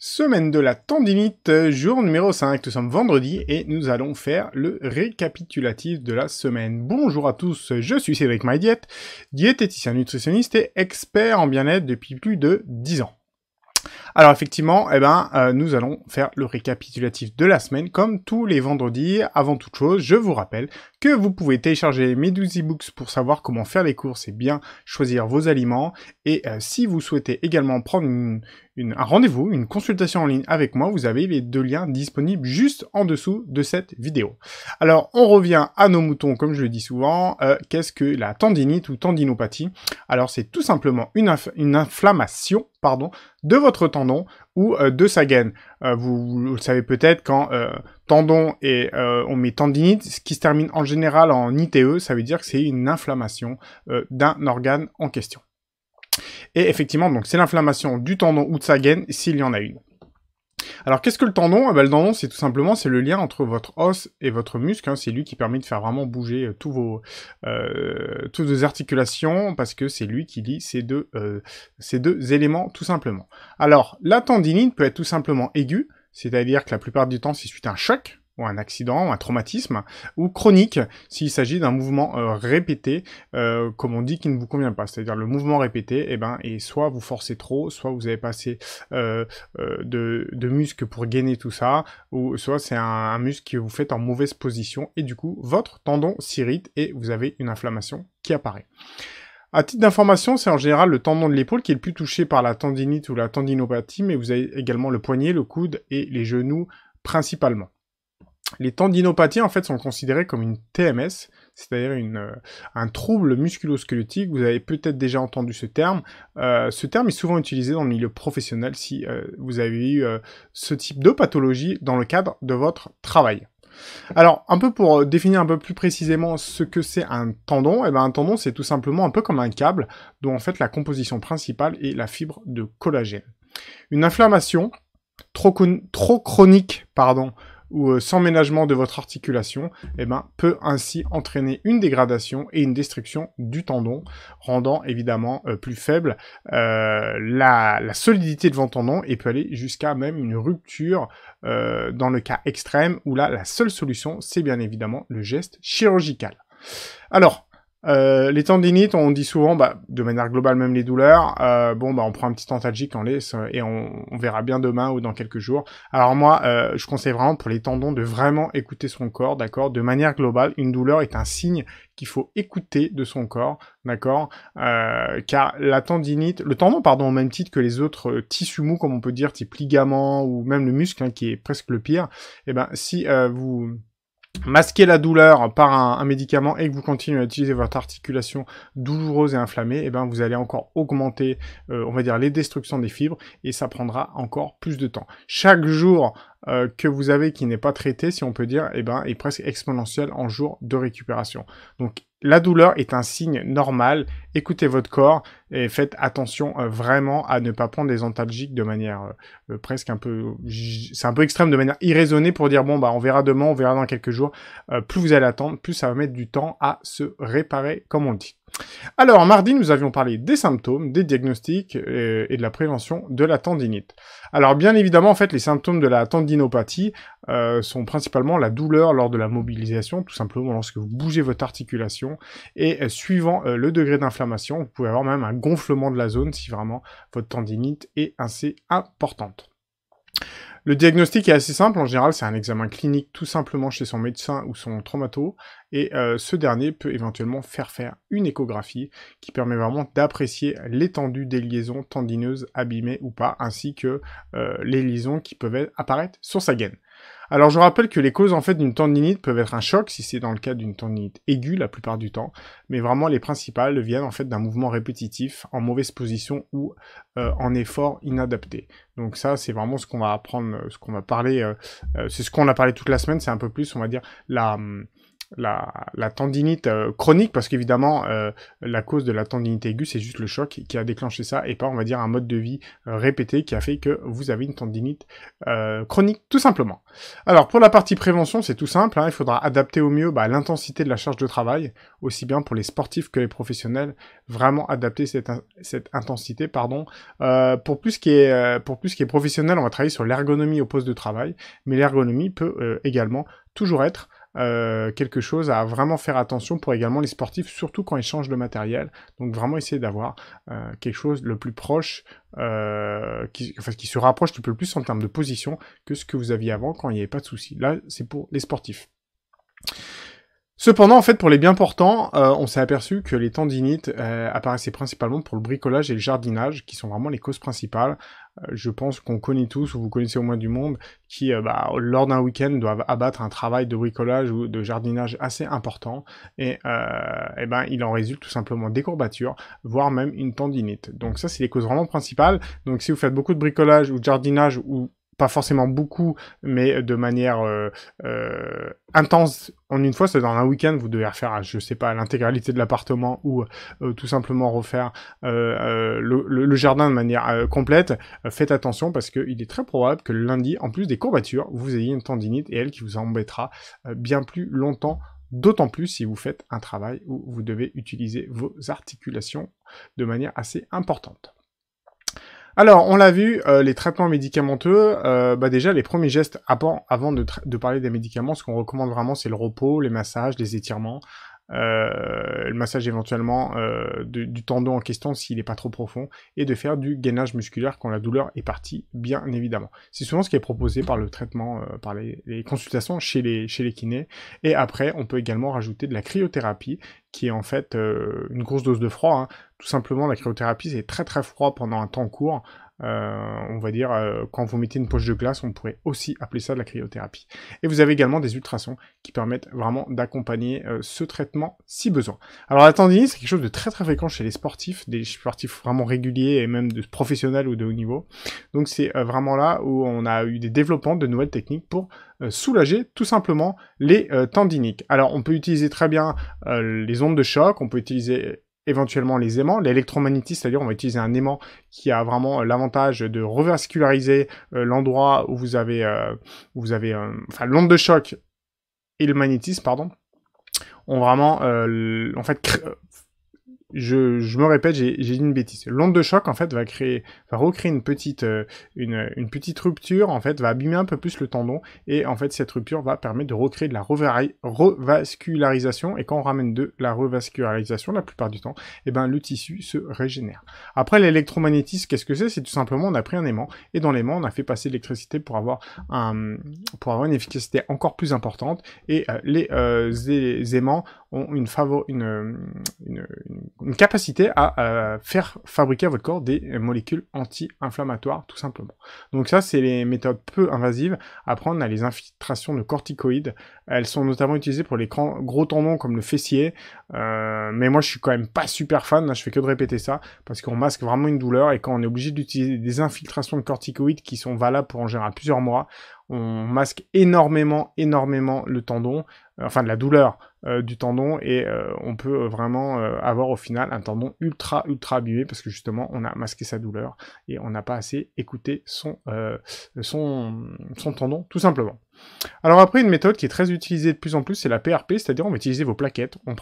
Semaine de la tendinite, jour numéro 5. Nous sommes vendredi et nous allons faire le récapitulatif de la semaine. Bonjour à tous, je suis Cédric MyDiet, diététicien nutritionniste et expert en bien-être depuis plus de 10 ans. Alors effectivement, nous allons faire le récapitulatif de la semaine comme tous les vendredis. Avant toute chose, je vous rappelle que vous pouvez télécharger mes 12 e-books pour savoir comment faire les courses et bien choisir vos aliments. Et si vous souhaitez également prendre un rendez-vous, une consultation en ligne avec moi, vous avez les deux liens disponibles juste en dessous de cette vidéo. Alors, on revient à nos moutons, comme je le dis souvent. Qu'est-ce que la tendinite ou tendinopathie? Alors, c'est tout simplement une inflammation, de votre tendon ou de sa gaine. Vous le savez peut-être, quand tendon et on met tendinite, ce qui se termine en général en ITE, ça veut dire que c'est une inflammation d'un organe en question. Et effectivement, donc c'est l'inflammation du tendon ou de sa gaine s'il y en a une. Alors qu'est-ce que le tendon? Le tendon, c'est tout simplement le lien entre votre os et votre muscle. C'est lui qui permet de faire vraiment bouger toutes vos articulations, parce que c'est lui qui lie ces deux éléments tout simplement. Alors la tendinite peut être tout simplement aiguë, c'est-à-dire que la plupart du temps c'est suite à un choc, ou un accident, ou un traumatisme, ou chronique, s'il s'agit d'un mouvement répété, comme on dit, qui ne vous convient pas. C'est-à-dire le mouvement répété, et soit vous forcez trop, soit vous avez pas assez de muscles pour gainer tout ça, ou soit c'est un muscle que vous faites en mauvaise position, et du coup, votre tendon s'irrite, et vous avez une inflammation qui apparaît. À titre d'information, c'est en général le tendon de l'épaule qui est le plus touché par la tendinite ou la tendinopathie, mais vous avez également le poignet, le coude et les genoux principalement. Les tendinopathies, en fait, sont considérées comme une TMS, c'est-à-dire un trouble musculo-squelettique. Vous avez peut-être déjà entendu ce terme. Ce terme est souvent utilisé dans le milieu professionnel si vous avez eu ce type de pathologie dans le cadre de votre travail. Alors, un peu pour définir un peu plus précisément ce que c'est un tendon, un tendon, c'est tout simplement un peu comme un câble, dont en fait la composition principale est la fibre de collagène. Une inflammation trop chronique, ou sans ménagement de votre articulation, peut ainsi entraîner une dégradation et une destruction du tendon, rendant évidemment plus faible la solidité de votre tendon, et peut aller jusqu'à même une rupture dans le cas extrême, où là, la seule solution, c'est bien évidemment le geste chirurgical. Alors, les tendinites, on dit souvent, de manière globale, même les douleurs, on prend un petit antalgique, on laisse, et on verra bien demain ou dans quelques jours. Alors moi, je conseille vraiment pour les tendons de vraiment écouter son corps, d'accord? De manière globale, une douleur est un signe qu'il faut écouter de son corps, d'accord? Car la tendinite, le tendon, au même titre que les autres tissus mous, comme on peut dire, type ligament, ou même le muscle, qui est presque le pire, si vous masquer la douleur par un médicament et que vous continuez à utiliser votre articulation douloureuse et inflammée, vous allez encore augmenter, on va dire, les destructions des fibres, et ça prendra encore plus de temps. Chaque jour que vous avez qui n'est pas traité, si on peut dire, est presque exponentiel en jours de récupération. Donc la douleur est un signe normal, écoutez votre corps et faites attention vraiment à ne pas prendre des antalgiques de manière presque un peu, c'est un peu extrême, de manière irraisonnée, pour dire on verra demain, on verra dans quelques jours. Plus vous allez attendre, plus ça va mettre du temps à se réparer, comme on le dit. Alors, mardi, nous avions parlé des symptômes, des diagnostics et de la prévention de la tendinite. Alors, bien évidemment, en fait, les symptômes de la tendinopathie sont principalement la douleur lors de la mobilisation, tout simplement lorsque vous bougez votre articulation, et suivant le degré d'inflammation, vous pouvez avoir même un gonflement de la zone si vraiment votre tendinite est assez importante. Le diagnostic est assez simple, en général c'est un examen clinique tout simplement chez son médecin ou son traumato, et ce dernier peut éventuellement faire une échographie qui permet vraiment d'apprécier l'étendue des liaisons tendineuses abîmées ou pas, ainsi que les liaisons qui peuvent apparaître sur sa gaine. Alors je rappelle que les causes en fait d'une tendinite peuvent être un choc, si c'est dans le cas d'une tendinite aiguë la plupart du temps, mais vraiment les principales viennent en fait d'un mouvement répétitif, en mauvaise position ou en effort inadapté. Donc ça c'est vraiment ce qu'on va apprendre, ce qu'on va parler, c'est ce qu'on a parlé toute la semaine, c'est un peu plus on va dire la tendinite chronique, parce qu'évidemment, la cause de la tendinite aiguë, c'est juste le choc qui a déclenché ça, et pas, on va dire, un mode de vie répété qui a fait que vous avez une tendinite chronique, tout simplement. Alors, pour la partie prévention, c'est tout simple, hein, il faudra adapter au mieux l'intensité de la charge de travail, aussi bien pour les sportifs que les professionnels, vraiment adapter cette intensité, pardon. Pour plus qui est professionnel, on va travailler sur l'ergonomie au poste de travail, mais l'ergonomie peut également toujours être quelque chose à vraiment faire attention pour également les sportifs, surtout quand ils changent de matériel. Donc vraiment essayer d'avoir quelque chose le plus proche, qui se rapproche un peu plus en termes de position que ce que vous aviez avant quand il n'y avait pas de souci. Là, c'est pour les sportifs. Cependant, en fait, pour les bien portants, on s'est aperçu que les tendinites apparaissaient principalement pour le bricolage et le jardinage, qui sont vraiment les causes principales. Je pense qu'on connaît tous, ou vous connaissez au moins du monde, qui, lors d'un week-end, doivent abattre un travail de bricolage ou de jardinage assez important, et il en résulte tout simplement des courbatures, voire même une tendinite. Donc ça, c'est les causes vraiment principales. Donc si vous faites beaucoup de bricolage ou de jardinage, ou pas forcément beaucoup, mais de manière intense en une fois, c'est dans un week-end, vous devez refaire, je sais pas, l'intégralité de l'appartement ou tout simplement refaire le jardin de manière complète. Faites attention parce qu'il est très probable que le lundi, en plus des courbatures, vous ayez une tendinite et elle qui vous embêtera bien plus longtemps. D'autant plus si vous faites un travail où vous devez utiliser vos articulations de manière assez importante. Alors, on l'a vu, les traitements médicamenteux, déjà, les premiers gestes avant de parler des médicaments, ce qu'on recommande vraiment, c'est le repos, les massages, les étirements, le massage éventuellement du tendon en question s'il n'est pas trop profond, et de faire du gainage musculaire quand la douleur est partie, bien évidemment. C'est souvent ce qui est proposé par le traitement, par les consultations chez les kinés, et après, on peut également rajouter de la cryothérapie, qui est en fait une grosse dose de froid, hein. Tout simplement, la cryothérapie, c'est très très froid pendant un temps court. On va dire, quand vous mettez une poche de glace, on pourrait aussi appeler ça de la cryothérapie. Et vous avez également des ultrasons qui permettent vraiment d'accompagner ce traitement si besoin. Alors la tendinite, c'est quelque chose de très très fréquent chez les sportifs, des sportifs vraiment réguliers et même de professionnels ou de haut niveau. Donc c'est vraiment là où on a eu des développements de nouvelles techniques pour soulager tout simplement les tendinites. Alors on peut utiliser très bien les ondes de choc, on peut utiliser éventuellement les aimants, l'électromagnétisme, c'est-à-dire on va utiliser un aimant qui a vraiment l'avantage de revasculariser l'endroit où vous avez l'onde de choc et le magnétisme, pardon, ont vraiment, je me répète, j'ai dit une bêtise. L'onde de choc, en fait, va recréer une petite rupture, en fait, va abîmer un peu plus le tendon, et en fait, cette rupture va permettre de recréer de la revascularisation, et quand on ramène de la revascularisation, la plupart du temps, le tissu se régénère. Après, l'électromagnétisme, qu'est-ce que c'est? C'est tout simplement, on a pris un aimant, et dans l'aimant, on a fait passer l'électricité pour avoir une efficacité encore plus importante, et les aimants ont une capacité à faire fabriquer à votre corps des molécules anti-inflammatoires, tout simplement. Donc ça, c'est les méthodes peu invasives. Après, on a les infiltrations de corticoïdes. Elles sont notamment utilisées pour les gros tendons comme le fessier. Mais moi, je suis quand même pas super fan. Là, je fais que de répéter ça parce qu'on masque vraiment une douleur. Et quand on est obligé d'utiliser des infiltrations de corticoïdes qui sont valables pour en général plusieurs mois, on masque énormément le tendon, de la douleur du tendon, et on peut vraiment avoir au final un tendon ultra abîmé parce que justement on a masqué sa douleur et on n'a pas assez écouté son tendon, tout simplement. Alors après, une méthode qui est très utilisée de plus en plus, c'est la PRP, c'est-à-dire on va utiliser vos plaquettes, on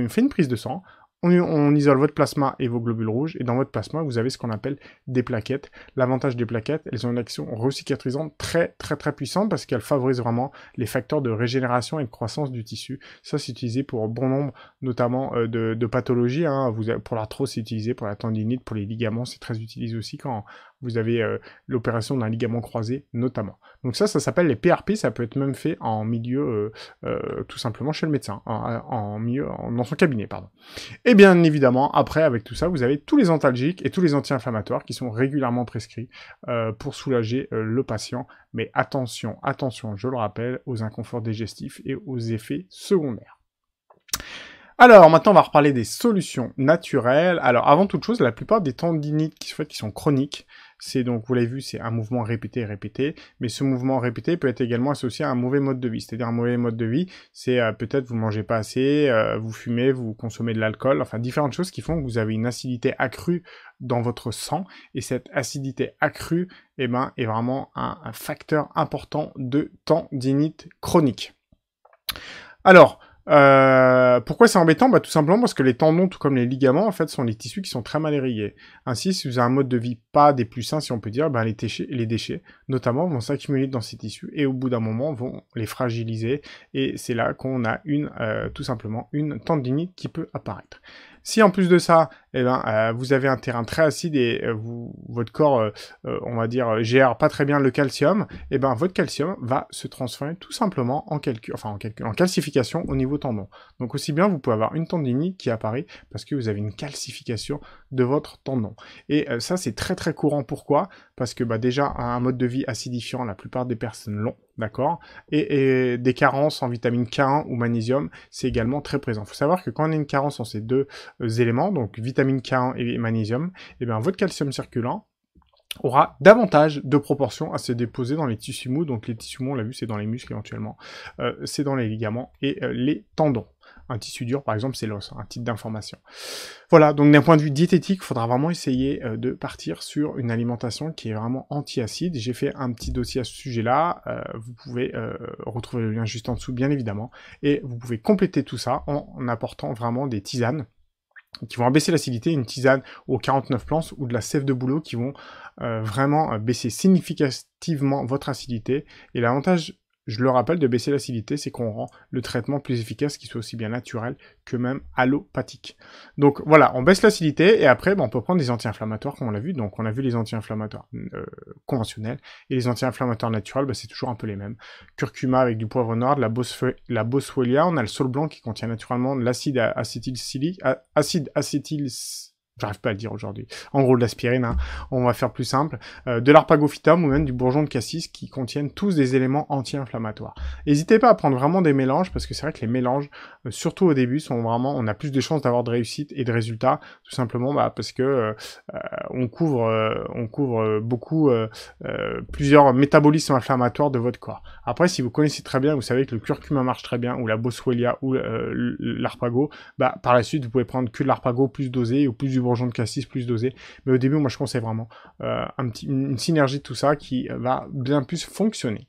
fait une prise de sang, on isole votre plasma et vos globules rouges, et dans votre plasma, vous avez ce qu'on appelle des plaquettes. L'avantage des plaquettes, elles ont une action recicatrisante très puissante parce qu'elles favorisent vraiment les facteurs de régénération et de croissance du tissu. Ça, c'est utilisé pour bon nombre, notamment de pathologies. Hein. Pour l'arthrose, c'est utilisé, pour la tendinite, pour les ligaments, c'est très utilisé aussi quand vous avez l'opération d'un ligament croisé, notamment. Donc ça s'appelle les PRP, ça peut être même fait en milieu, tout simplement chez le médecin, dans son cabinet, pardon. Et bien évidemment, après, avec tout ça, vous avez tous les antalgiques et tous les anti-inflammatoires qui sont régulièrement prescrits pour soulager le patient. Mais attention, je le rappelle, aux inconforts digestifs et aux effets secondaires. Alors, maintenant, on va reparler des solutions naturelles. Alors, avant toute chose, la plupart des tendinites qui sont chroniques, c'est donc, vous l'avez vu, c'est un mouvement répété, mais ce mouvement répété peut être également associé à un mauvais mode de vie. C'est-à-dire un mauvais mode de vie, c'est peut-être vous mangez pas assez, vous fumez, vous consommez de l'alcool, enfin différentes choses qui font que vous avez une acidité accrue dans votre sang, et cette acidité accrue, eh ben, est vraiment un facteur important de tendinite chronique. Alors, pourquoi c'est embêtant? Bah, tout simplement parce que les tendons, tout comme les ligaments, en fait, sont les tissus qui sont très mal irrigués. Ainsi, si vous avez un mode de vie pas des plus sains, si on peut dire, bah, les déchets, notamment, vont s'accumuler dans ces tissus et au bout d'un moment, vont les fragiliser. Et c'est là qu'on a tout simplement, une tendinite qui peut apparaître. Si en plus de ça, eh ben, vous avez un terrain très acide et votre corps, on va dire, gère pas très bien le calcium, eh ben, votre calcium va se transformer tout simplement en calcification au niveau tendon. Donc aussi bien, vous pouvez avoir une tendinite qui apparaît parce que vous avez une calcification de votre tendon. Et ça, c'est très très courant. Pourquoi? Parce que bah, déjà, un mode de vie acidifiant, la plupart des personnes l'ont. D'accord, et des carences en vitamine K1 ou magnésium, c'est également très présent. Il faut savoir que quand on a une carence en ces deux éléments, donc vitamine K1 et magnésium, eh bien votre calcium circulant aura davantage de proportions à se déposer dans les tissus mous. Donc les tissus mous, on l'a vu, c'est dans les muscles éventuellement, c'est dans les ligaments et les tendons. Un tissu dur, par exemple, c'est l'os, un titre d'information. Voilà, donc d'un point de vue diététique, il faudra vraiment essayer de partir sur une alimentation qui est vraiment anti-acide. J'ai fait un petit dossier à ce sujet-là, vous pouvez retrouver le lien juste en dessous, bien évidemment, et vous pouvez compléter tout ça en apportant vraiment des tisanes qui vont abaisser l'acidité, une tisane aux 49 plantes ou de la sève de bouleau qui vont vraiment baisser significativement votre acidité. Et l'avantage, je le rappelle, de baisser l'acidité, c'est qu'on rend le traitement plus efficace, qu'il soit aussi bien naturel que même allopathique. Donc voilà, on baisse l'acidité et après, on peut prendre des anti-inflammatoires comme on l'a vu. Donc on a vu les anti-inflammatoires conventionnels et les anti-inflammatoires naturels, c'est toujours un peu les mêmes. Curcuma avec du poivre noir, de la boswellia, on a le saule blanc qui contient naturellement de l'acide acétylcylique, j'arrive pas à le dire aujourd'hui. En gros, de l'aspirine, hein. On va faire plus simple. De l'arpagophytum ou même du bourgeon de cassis qui contiennent tous des éléments anti-inflammatoires. N'hésitez pas à prendre vraiment des mélanges parce que c'est vrai que les mélanges, surtout au début, sont vraiment, on a plus de chances d'avoir de réussite et de résultats, tout simplement parce que on couvre beaucoup plusieurs métabolismes inflammatoires de votre corps. Après, si vous connaissez très bien, vous savez que le curcuma marche très bien, ou la boswellia, ou l'arpago, par la suite, vous pouvez prendre que de l'arpago plus dosé, ou plus du bourgeon de cassis plus dosé. Mais au début, moi, je conseille vraiment une synergie de tout ça qui va bien plus fonctionner.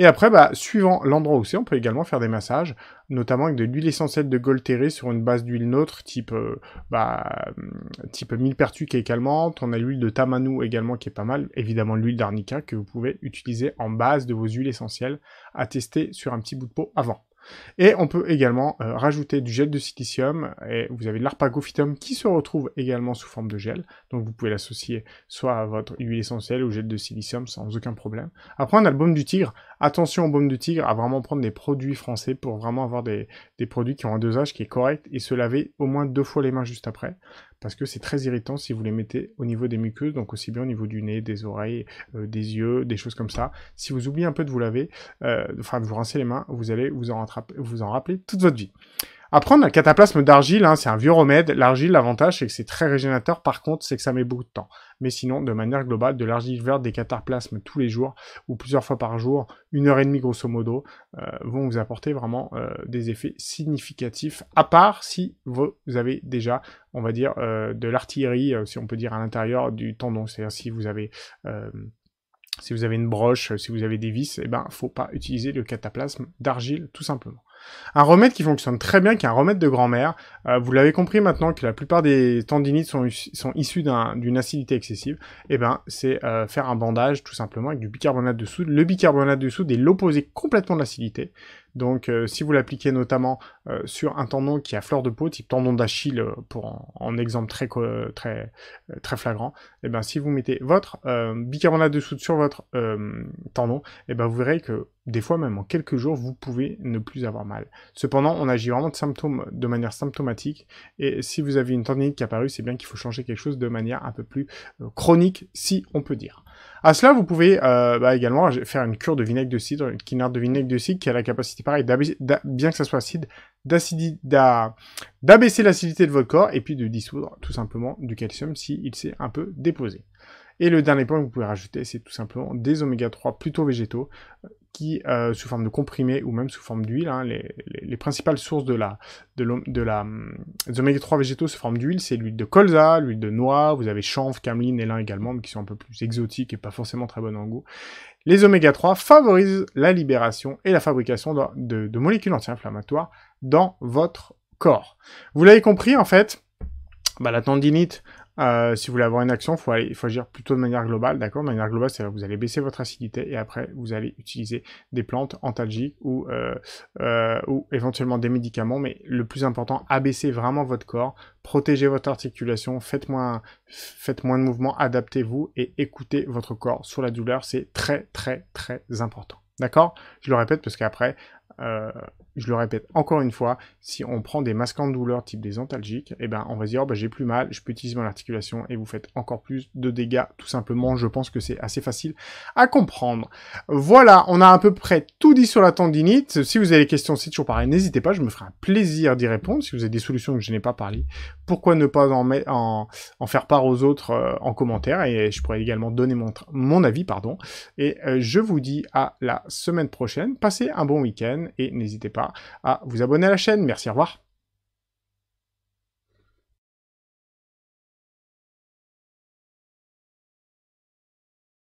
Et après, suivant l'endroit où c'est, on peut également faire des massages, notamment avec de l'huile essentielle de Golteré sur une base d'huile neutre, type millepertuis qui est calmante. On a l'huile de Tamanu également qui est pas mal. Évidemment, l'huile d'arnica que vous pouvez utiliser en base de vos huiles essentielles à tester sur un petit bout de peau avant. Et on peut également rajouter du gel de silicium, et vous avez de l'arpagophytum qui se retrouve également sous forme de gel, donc vous pouvez l'associer soit à votre huile essentielle ou au gel de silicium sans aucun problème. Après on a le baume du tigre, attention au baume du tigre, à vraiment prendre des produits français pour vraiment avoir des produits qui ont un dosage qui est correct, et se laver au moins 2 fois les mains juste après, parce que c'est très irritant si vous les mettez au niveau des muqueuses, donc aussi bien au niveau du nez, des oreilles, des yeux, des choses comme ça. Si vous oubliez un peu de vous laver, de vous rincer les mains, vous allez vous en rappeler toute votre vie. Après, on a le cataplasme d'argile, hein, c'est un vieux remède. L'argile, l'avantage, c'est que c'est très régénérateur. Par contre, c'est que ça met beaucoup de temps. Mais sinon, de manière globale, de l'argile verte, des cataplasmes tous les jours, ou plusieurs fois par jour, 1h30 grosso modo, vont vous apporter vraiment des effets significatifs, à part si vous avez déjà, on va dire, de l'artillerie, si on peut dire, à l'intérieur du tendon. C'est-à-dire si vous avez une broche, si vous avez des vis, faut pas utiliser le cataplasme d'argile, tout simplement. Un remède qui fonctionne très bien, qui est un remède de grand-mère. Vous l'avez compris maintenant que la plupart des tendinites sont issus d'une acidité excessive. C'est faire un bandage tout simplement avec du bicarbonate de soude. Le bicarbonate de soude est l'opposé complètement de l'acidité. Donc si vous l'appliquez notamment sur un tendon qui a fleur de peau, type tendon d'Achille pour en exemple très flagrant, si vous mettez votre bicarbonate de soude sur votre tendon, vous verrez que des fois même en quelques jours, vous pouvez ne plus avoir mal. Cependant, on agit vraiment de manière symptomatique, et si vous avez une tendinite qui est apparue, c'est bien qu'il faut changer quelque chose de manière un peu plus chronique, si on peut dire. À cela, vous pouvez également faire une cure de vinaigre de cidre, une quinarde de vinaigre de cidre qui a la capacité, pareil, bien que ça soit acide, d'abaisser l'acidité de votre corps, et puis de dissoudre tout simplement du calcium s'il s'est un peu déposé. Et le dernier point que vous pouvez rajouter, c'est tout simplement des oméga 3 plutôt végétaux, qui, sous forme de comprimés ou même sous forme d'huile, hein, les principales sources des oméga 3 végétaux sous forme d'huile, c'est l'huile de colza, l'huile de noix, vous avez chanvre, cameline et lin également, mais qui sont un peu plus exotiques et pas forcément très bonnes en goût. Les oméga 3 favorisent la libération et la fabrication de molécules anti-inflammatoires dans votre corps. Vous l'avez compris, en fait, la tendinite, si vous voulez avoir une action, il faut agir plutôt de manière globale, d'accord? De manière globale, c'est-à-dire que vous allez baisser votre acidité et après, vous allez utiliser des plantes antalgiques ou éventuellement des médicaments, mais le plus important, abaissez vraiment votre corps, protégez votre articulation, faites moins de mouvements, adaptez-vous et écoutez votre corps sur la douleur, c'est très, très, très important. D'accord? Je le répète parce qu'après, je le répète encore une fois, si on prend des masquants de douleur type des antalgiques, eh ben on va se dire, j'ai plus mal, je peux utiliser mon articulation et vous faites encore plus de dégâts, tout simplement. Je pense que c'est assez facile à comprendre. Voilà, on a à peu près tout dit sur la tendinite. Si vous avez des questions, c'est toujours pareil, n'hésitez pas, je me ferai un plaisir d'y répondre. Si vous avez des solutions que je n'ai pas parlé, pourquoi ne pas en faire part aux autres en commentaire, et je pourrais également donner mon avis, pardon. Et je vous dis à la semaine prochaine. Passez un bon week-end et n'hésitez pas à vous abonner à la chaîne. Merci, au revoir.